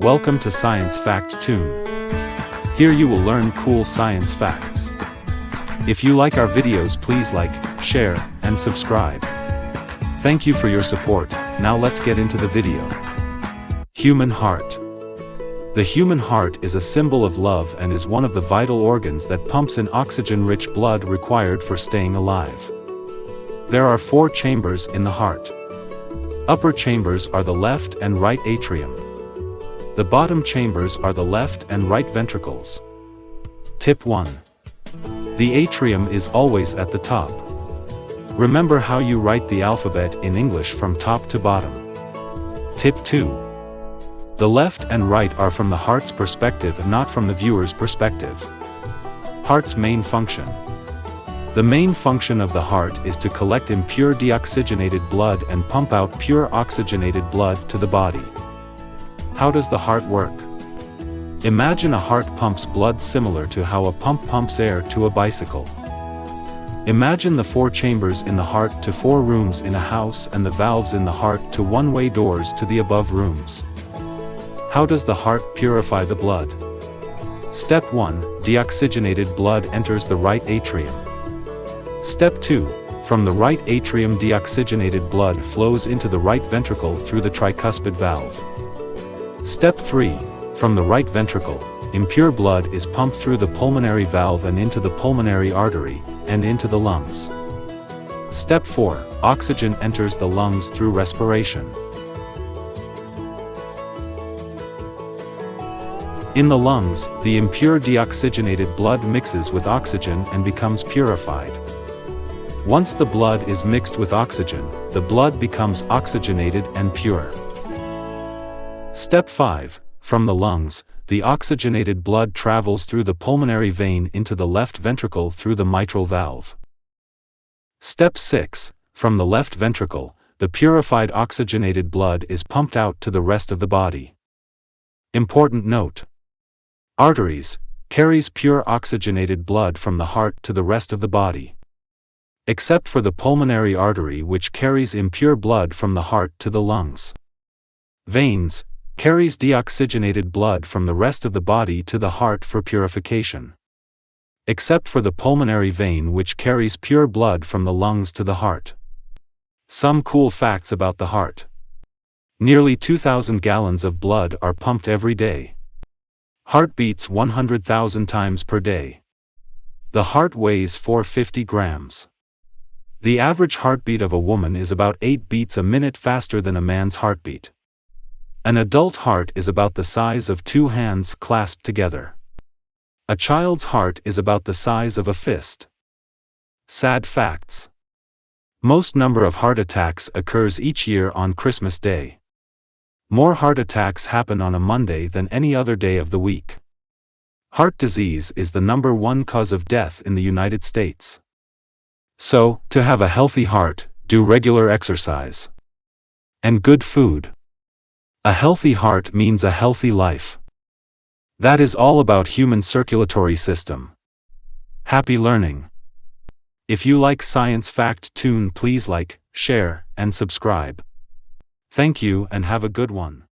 Welcome to Science Fact Tune. Here you will learn cool science facts. If you like our videos, please like, share, and subscribe. Thank you for your support. Now let's get into the video. Human heart. The human heart is a symbol of love and is one of the vital organs that pumps in oxygen-rich blood required for staying alive. There are 4 chambers in the heart. Upper chambers are the left and right atrium. The bottom chambers are the left and right ventricles. Tip 1. The atrium is always at the top. Remember how you write the alphabet in English from top to bottom. Tip 2. The left and right are from the heart's perspective, not from the viewer's perspective. Heart's main function. The main function of the heart is to collect impure deoxygenated blood and pump out pure oxygenated blood to the body. How does the heart work? Imagine a heart pumps blood similar to how a pump pumps air to a bicycle. Imagine the 4 chambers in the heart to 4 rooms in a house and the valves in the heart to one-way doors to the above rooms. How does the heart purify the blood? Step 1. Deoxygenated blood enters the right atrium. Step 2. From the right atrium, deoxygenated blood flows into the right ventricle through the tricuspid valve. Step 3. From the right ventricle, impure blood is pumped through the pulmonary valve and into the pulmonary artery, and into the lungs. Step 4. Oxygen enters the lungs through respiration. In the lungs, the impure deoxygenated blood mixes with oxygen and becomes purified. Once the blood is mixed with oxygen, the blood becomes oxygenated and pure. Step 5. From the lungs, the oxygenated blood travels through the pulmonary vein into the left ventricle through the mitral valve. Step 6. From the left ventricle, the purified oxygenated blood is pumped out to the rest of the body. Important note. Arteries carries pure oxygenated blood from the heart to the rest of the body. Except for the pulmonary artery, which carries impure blood from the heart to the lungs. Veins carries deoxygenated blood from the rest of the body to the heart for purification. Except for the pulmonary vein, which carries pure blood from the lungs to the heart. Some cool facts about the heart. Nearly 2,000 gallons of blood are pumped every day. Heart beats 100,000 times per day. The heart weighs 450 grams. The average heartbeat of a woman is about 8 beats a minute faster than a man's heartbeat. An adult heart is about the size of 2 hands clasped together. A child's heart is about the size of a fist. Sad facts. Most number of heart attacks occurs each year on Christmas Day. More heart attacks happen on a Monday than any other day of the week. Heart disease is the number 1 cause of death in the United States. So, to have a healthy heart, do regular exercise. And good food. A healthy heart means a healthy life. That is all about human circulatory system. Happy learning. If you like Science Fact Tune, please like, share, and subscribe. Thank you and have a good one.